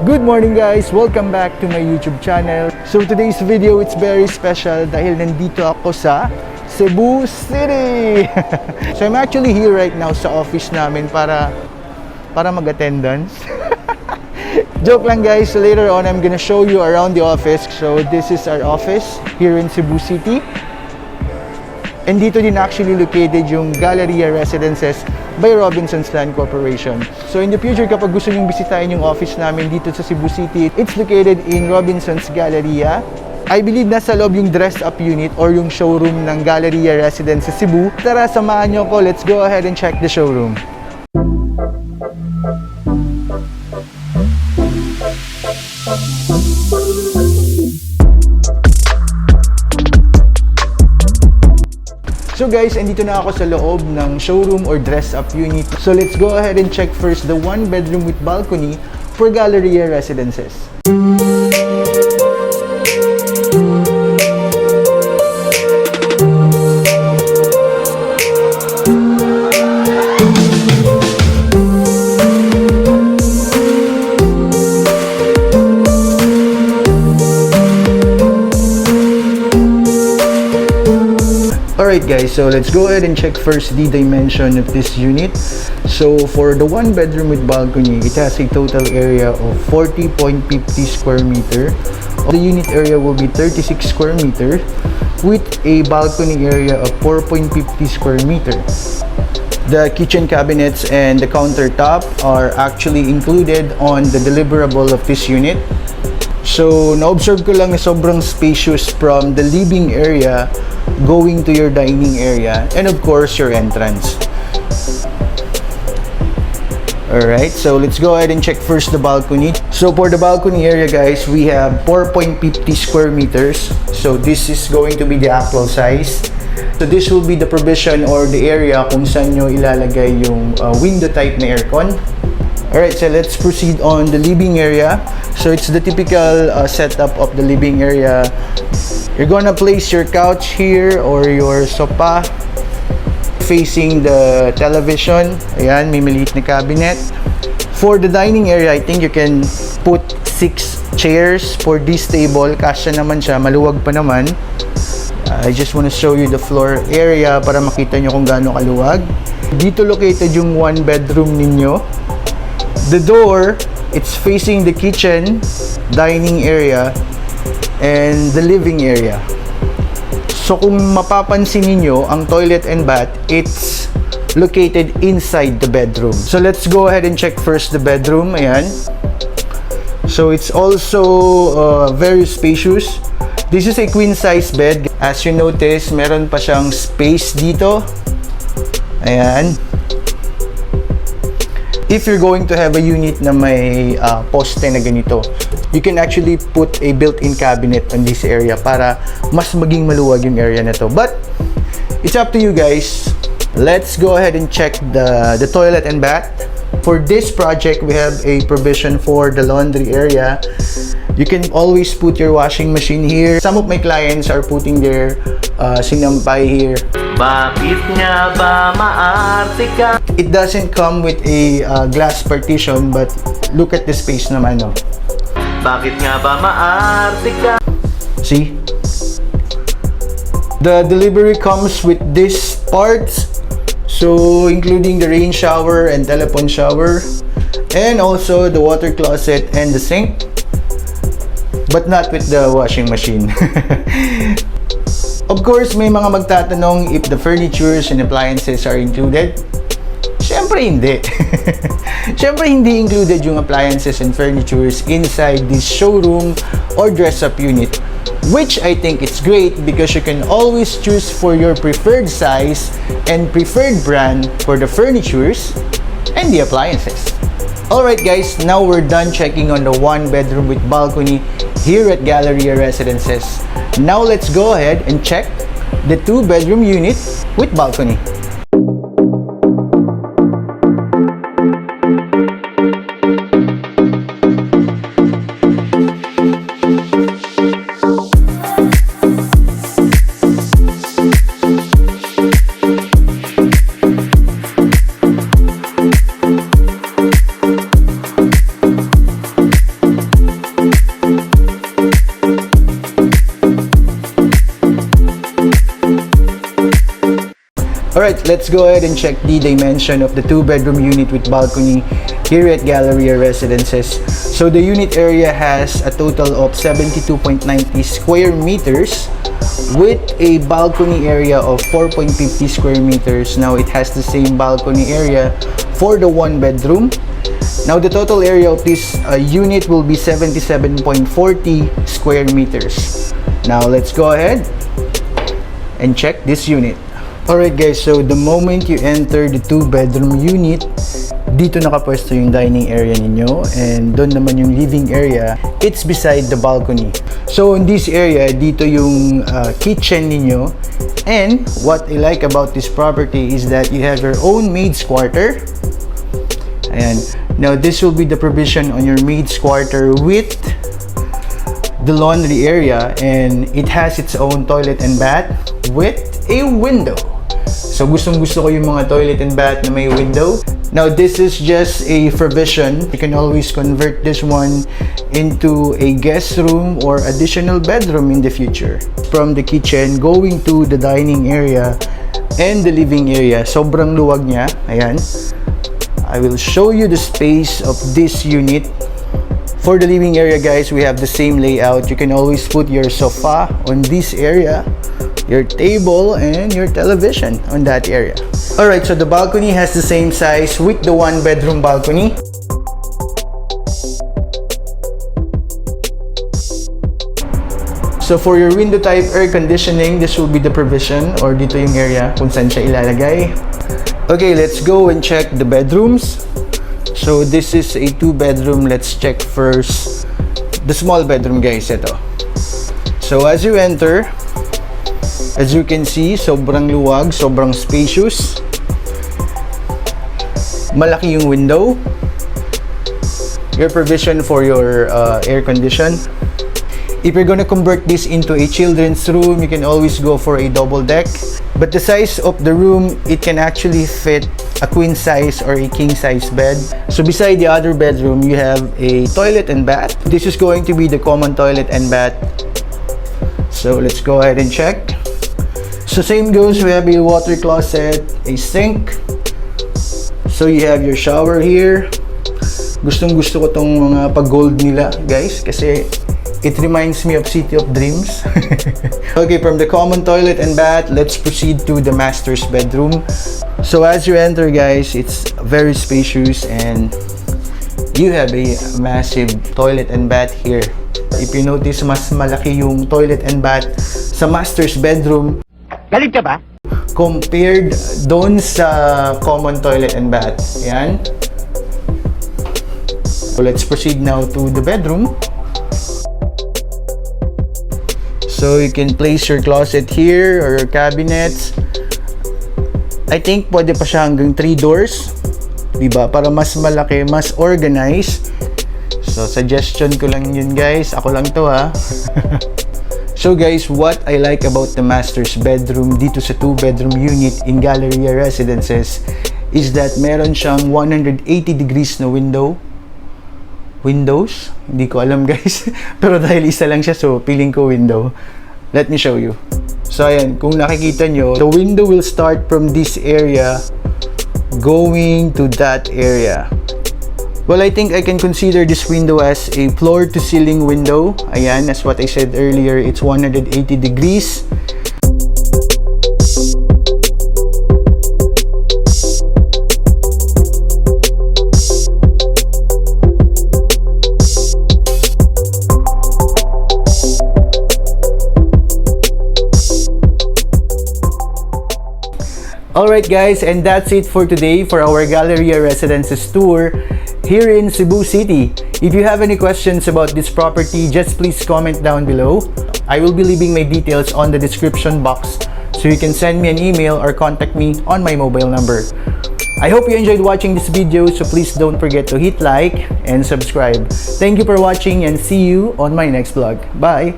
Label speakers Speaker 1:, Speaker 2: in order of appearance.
Speaker 1: Good morning guys! Welcome back to my YouTube channel. So today's video, it's very special dahil nandito ako sa Cebu City! So I'm actually here right now sa office namin para mag-attendance. Joke lang guys, so later on I'm gonna show you around the office. So this is our office here in Cebu City. And dito din actually located yung Galleria Residences by Robinsons Land Corporation. So in the future, kapag gusto nyong bisitahin yung office namin dito sa Cebu City, it's located in Robinsons Galleria. I believe nasa loob yung dress-up unit or yung showroom ng Galleria Residences Cebu. Tara, samahan nyo ko. Let's go ahead and check the showroom. So guys, andito na ako sa loob ng showroom or dress-up unit. So let's go ahead and check first the one bedroom with balcony for Galleria Residences. Alright guys, so let's go ahead and check first the dimension of this unit. So for the one bedroom with balcony, it has a total area of 40.50 square meter. The unit area will be 36 square meter with a balcony area of 4.50 square meter. The kitchen cabinets and the countertop are actually included on the deliverable of this unit. So, na-observe ko lang na sobrang spacious from the living area going to your dining area and of course your entrance. Alright, so let's go ahead and check first the balcony. So for the balcony area guys, we have 4.50 square meters. So this is going to be the actual size. So this will be the provision or the area kung saan nyo ilalagay yung window type na aircon. Alright, so let's proceed on the living area. So it's the typical setup of the living area. You're gonna place your couch here or your sofa facing the television. Ayan, may maliit na cabinet. For the dining area, I think you can put 6 chairs for this table. Kasya naman siya, maluwag pa naman. I just want to show you the floor area para makita nyo kung gaano kaluwag. Dito located yung one bedroom ninyo. The door, it's facing the kitchen, dining area, and the living area. So kung mapapansin niyo, ang toilet and bath, it's located inside the bedroom. So let's go ahead and check first the bedroom. Ayan. So it's also very spacious. This is a queen size bed. As you notice, meron pa siyang space dito. Ayan. If you're going to have a unit na may poste na ganito, you can actually put a built-in cabinet on this area para mas maging maluwag yung area na to. But it's up to you guys. Let's go ahead and check the toilet and bath. For this project, we have a provision for the laundry area. You can always put your washing machine here. Some of my clients are putting their sinampay here.
Speaker 2: Bakit nga ba maarte ka?
Speaker 1: It doesn't come with a glass partition, but look at the space naman, no?
Speaker 2: Bakit nga ba maarte ka?
Speaker 1: See? The delivery comes with these parts. So, including the rain shower and telephone shower. And also the water closet and the sink. But not with the washing machine. Of course, may mga magtatanong if the furnitures and appliances are included. Siyempre hindi. Siyempre hindi included yung appliances and furnitures inside this showroom or dress-up unit. Which I think it's great because you can always choose for your preferred size and preferred brand for the furnitures and the appliances. Alright guys, now we're done checking on the one bedroom with balcony here at Galleria Residences. Now let's go ahead and check the two bedroom unit with balcony. Alright, let's go ahead and check the dimension of the 2-bedroom unit with balcony here at Galleria Residences. So the unit area has a total of 72.90 square meters with a balcony area of 4.50 square meters. Now it has the same balcony area for the 1-bedroom. Now the total area of this unit will be 77.40 square meters. Now let's go ahead and check this unit. Alright guys, so the moment you enter the 2-bedroom unit, dito nakapwesto yung dining area ninyo, and doon naman yung living area. It's beside the balcony. So in this area, dito yung kitchen ninyo. And what I like about this property is that you have your own maid's quarter. Ayan. Now this will be the provision on your maid's quarter with the laundry area, and it has its own toilet and bath with a window. So gustong-gusto ko yung mga toilet and bath na may window. Now this is just a provision. You can always convert this one into a guest room or additional bedroom in the future. From the kitchen going to the dining area and the living area, sobrang luwag niya. Ayan. I will show you the space of this unit. For the living area guys, we have the same layout. You can always put your sofa on this area, your table, and your television on that area. Alright, so the balcony has the same size with the 1-bedroom balcony. So for your window type air conditioning, this will be the provision, or dito yung area kung saan siya ilalagay. Okay, let's go and check the bedrooms. So this is a 2-bedroom. Let's check first the small bedroom guys. Ito. So as you enter, as you can see, sobrang luwag, sobrang spacious. Malaki yung window. Your provision for your air condition. If you're gonna convert this into a children's room, you can always go for a double deck. But the size of the room, it can actually fit a queen size or a king size bed. So beside the other bedroom, you have a toilet and bath. This is going to be the common toilet and bath. So let's go ahead and check. So same goes, we have a water closet, a sink. So you have your shower here. Gustong-gusto ko tong mga pag-gold nila, guys, kasi it reminds me of City of Dreams. Okay, from the common toilet and bath, let's proceed to the master's bedroom. So as you enter guys, it's very spacious and you have a massive toilet and bath here. If you notice, mas malaki yung toilet and bath sa master's bedroom.
Speaker 2: Galit ka ba?
Speaker 1: Compared doon sa common toilet and bath. Ayan. So let's proceed now to the bedroom. So you can place your closet here or your cabinets. I think pwede pa siya hanggang 3 doors. Diba? Para mas malaki, mas organized. So suggestion ko lang yun guys. Ako lang to ha. So guys, what I like about the master's bedroom dito sa 2-bedroom unit in Galleria Residences is that meron siyang 180 degrees na windows. Hindi ko alam guys. Pero dahil isa lang siya, so feeling ko window. Let me show you. So ayan, kung nakikita nyo, the window will start from this area going to that area. Well, I think I can consider this window as a floor-to-ceiling window. Ayan, as what I said earlier, it's 180 degrees. Alright guys, and that's it for today for our Galleria Residences tour here in Cebu City. If you have any questions about this property, just please comment down below. I will be leaving my details on the description box, so you can send me an email or contact me on my mobile number. I hope you enjoyed watching this video, so please don't forget to hit like and subscribe. Thank you for watching and see you on my next vlog. Bye!